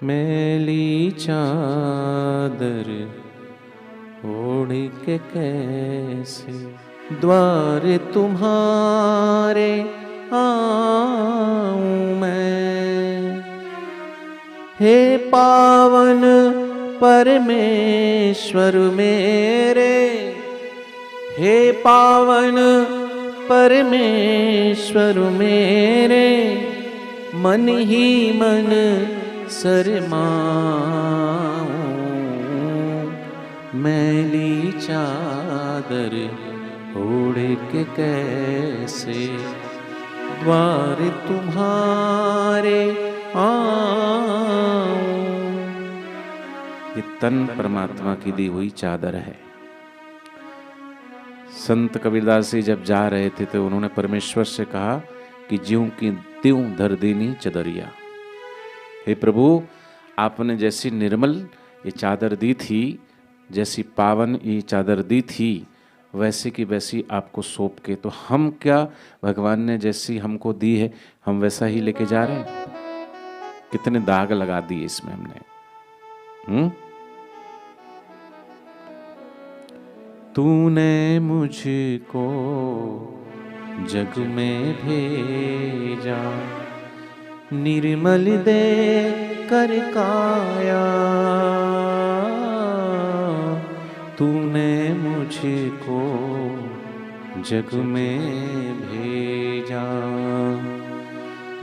मैली चादर ओढ़ के कैसे द्वार तुम्हारे आऊं मैं। हे पावन परमेश्वर मेरे, हे पावन परमेश्वर मेरे, मन ही मन शरमाऊं। मैली चादर ओढ़ के कैसे द्वार तुम्हारे आऊं। ये तन परमात्मा की दी हुई चादर है। संत कबीरदास जी जब जा रहे थे तो उन्होंने परमेश्वर से कहा कि ज्यों की त्यों धर दीनी चदरिया। हे प्रभु, आपने जैसी निर्मल ये चादर दी थी, जैसी पावन ये चादर दी थी, वैसे की वैसी आपको सौंप के, तो हम क्या, भगवान ने जैसी हमको दी है हम वैसा ही लेके जा रहे हैं। कितने दाग लगा दिए इसमें हमने। तूने मुझको जग में भेजा, निर्मल दे कर काया। तूने मुझको जग में भेजा,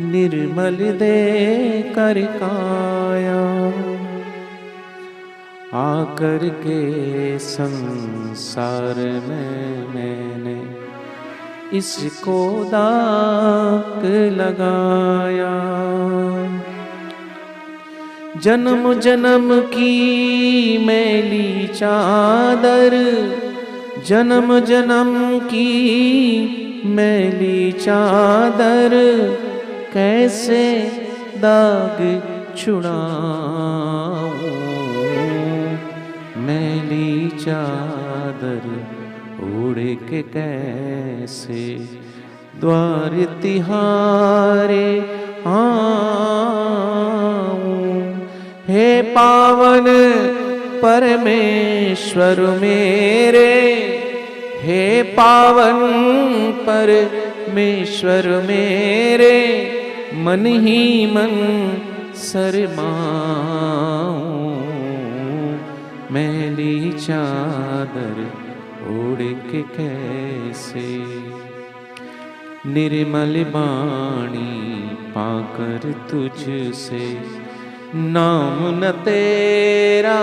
निर्मल दे कर काया। आकर के संसार में मैंने इसको दाग लगाया। जन्म जन्म की मैली चादर, जन्म जन्म की मैली चादर, कैसे दाग छुड़ाऊं। मैली चादर ओढ़ के कैसे द्वार तिहारे आऊं। हे पावन परमेश्वर मेरे, हे पावन परमेश्वर मेरे, मन ही मन शरमाऊं। मैली चादर ओढ़ के कैसे निर्मल वाणी पाकर तुझसे नाम न तेरा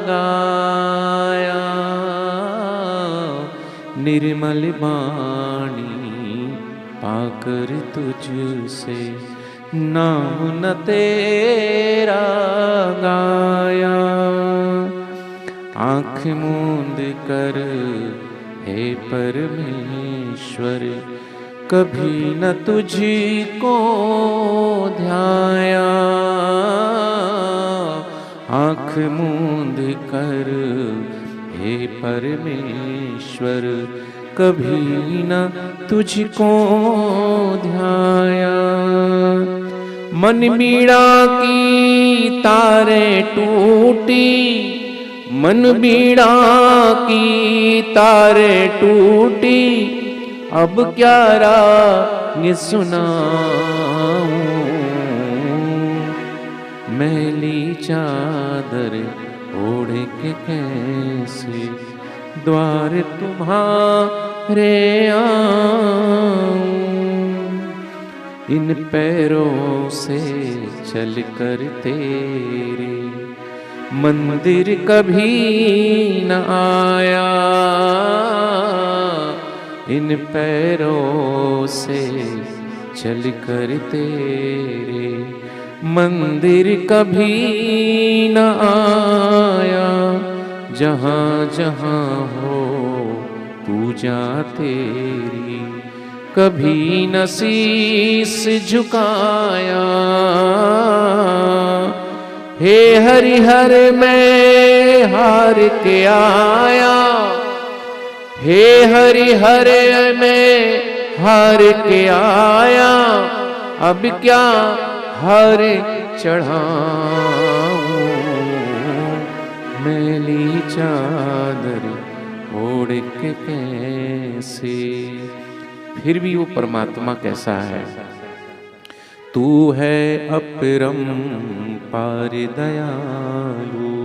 गाया। निर्मल वाणी पाकर तुझसे नाम न तेरा गाया। आँख मूंद कर हे परमेश्वर, कभी न तुझको ध्याया। आँख मूंद कर हे परमेश्वर, कभी न तुझको ध्याया। मन बीड़ा की तारे टूटी, मन बीड़ा की तारे टूटी, अब क्या राग सुनाऊं। मैली चादर ओढ़ के कैसे द्वार तुम्हारे आऊं। इन पैरों से चल कर तेरे मंदिर कभी न आया। इन पैरों से चल कर तेरे मंदिर कभी न आया। जहाँ जहाँ हो पूजा तेरी, कभी न शीस झुकाया। हे हरिहर मैं हार के आया, हे हरिहर मैं हार के आया। अब क्या हार चढ़ाऊं, मैली चादर ओढ़ के कैसे। फिर भी वो परमात्मा कैसा है? तू है अपरंपार दयालु,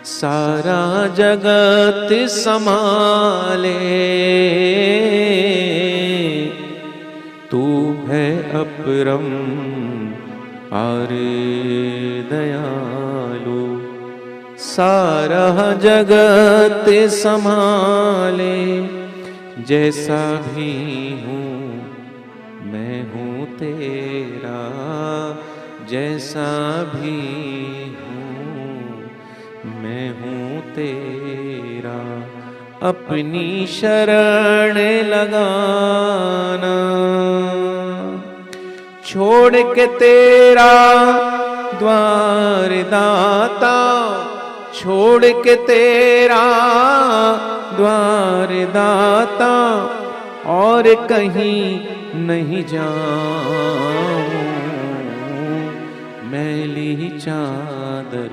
सारा जगत संभाले। तू है अपरंपार दयालु, सारा जगत संभाले। जैसा भी हूँ मैं हूँ तेरा, जैसा भी हूँ मैं हूँ तेरा। अपनी शरण लगाना, छोड़ के तेरा द्वार दाता, छोड़ के तेरा द्वार दाता, और कहीं नहीं जाऊं। मैली चादर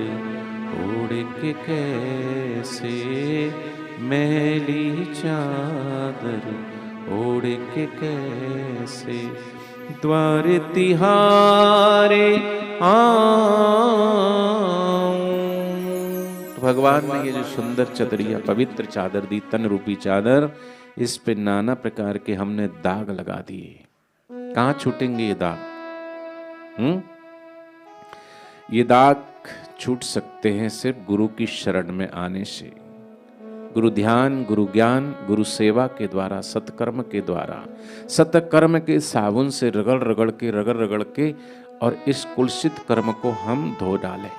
ओढ़ के कैसे, मैली चादर ओढ़ के कैसे द्वार तिहारे आऊं। तो भगवान ने ये जो सुंदर चदरिया, पवित्र चादर दी, तन रूपी चादर, इस पे नाना प्रकार के हमने दाग लगा दिए। कहाँ छूटेंगे ये दाग? ये दाग छूट सकते हैं सिर्फ गुरु की शरण में आने से। गुरु ध्यान, गुरु ज्ञान, गुरु सेवा के द्वारा, सत्कर्म के द्वारा, सत्कर्म के साबुन से रगड़ रगड़ के और इस कुलसित कर्म को हम धो डालें।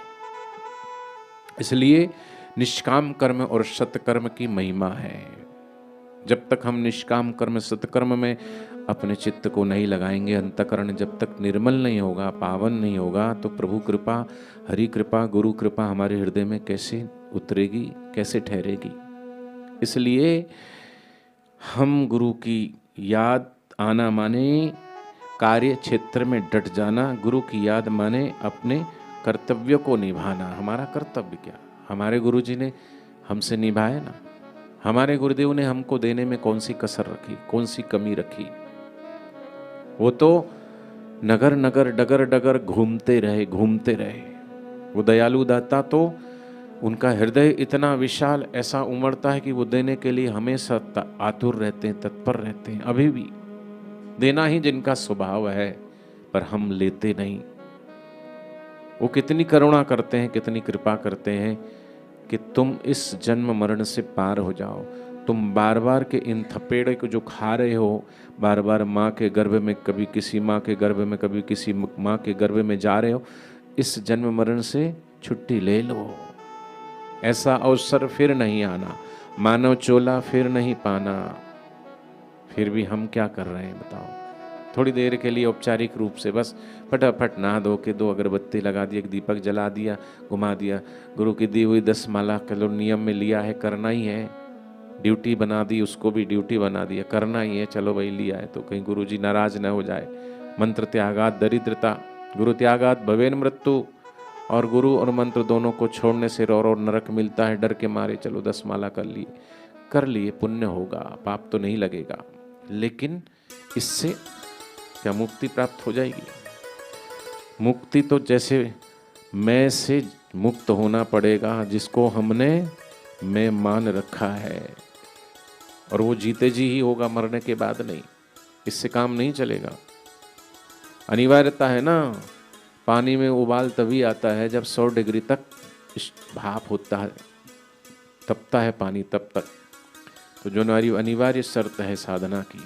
इसलिए निष्काम कर्म और सत्कर्म की महिमा है। जब तक हम निष्काम कर्म सत्कर्म में अपने चित्त को नहीं लगाएंगे, अंतकरण जब तक निर्मल नहीं होगा, पावन नहीं होगा, तो प्रभु कृपा, हरि कृपा, गुरु कृपा हमारे हृदय में कैसे उतरेगी, कैसे ठहरेगी। इसलिए हम गुरु की याद आना माने कार्य क्षेत्र में डट जाना, गुरु की याद माने अपने कर्तव्य को निभाना। हमारा कर्तव्य क्या? हमारे गुरुजी ने हमसे निभाया ना। हमारे गुरुदेव ने हमको देने में कौन सी कसर रखी, कौन सी कमी रखी? वो तो नगर नगर डगर डगर घूमते रहे। वो दयालु दाता तो उनका हृदय इतना विशाल ऐसा उमड़ता है कि वो देने के लिए हमेशा आतुर रहते हैं, तत्पर रहते हैं। अभी भी देना ही जिनका स्वभाव है, पर हम लेते नहीं। वो कितनी करुणा करते हैं, कितनी कृपा करते हैं कि तुम इस जन्म मरण से पार हो जाओ। तुम बार बार के इन थपेड़े को जो खा रहे हो, बार बार माँ के गर्भ में, कभी किसी माँ के गर्भ में, कभी किसी माँ के गर्भ में जा रहे हो, इस जन्म मरण से छुट्टी ले लो। ऐसा अवसर फिर नहीं आना, मानव चोला फिर नहीं पाना। फिर भी हम क्या कर रहे हैं बताओ? थोड़ी देर के लिए औपचारिक रूप से बस फटाफट नहा धो के 2 अगरबत्ती लगा दी, एक दीपक जला दिया, घुमा दिया, गुरु की दी हुई 10 माला कलो नियम में लिया है, करना ही है, ड्यूटी बना दी, उसको भी ड्यूटी बना दिया, करना ही है, चलो भाई लिया है तो कहीं गुरु जी नाराज न हो जाए। मंत्र त्यागात दरिद्रता, गुरु त्यागात भवेन मृत्यु, और गुरु और मंत्र दोनों को छोड़ने से और नरक मिलता है, डर के मारे चलो 10 माला कर लिए, पुण्य होगा, पाप तो नहीं लगेगा। लेकिन इससे क्या मुक्ति प्राप्त हो जाएगी? मुक्ति तो जैसे मैं से मुक्त होना पड़ेगा, जिसको हमने मैं मान रखा है, और वो जीते जी ही होगा, मरने के बाद नहीं। इससे काम नहीं चलेगा। अनिवार्यता है ना। पानी में उबाल तभी आता है जब 100 डिग्री तक भाप होता है, तपता है पानी तब तक। तो जो अनिवार्य शर्त है साधना की,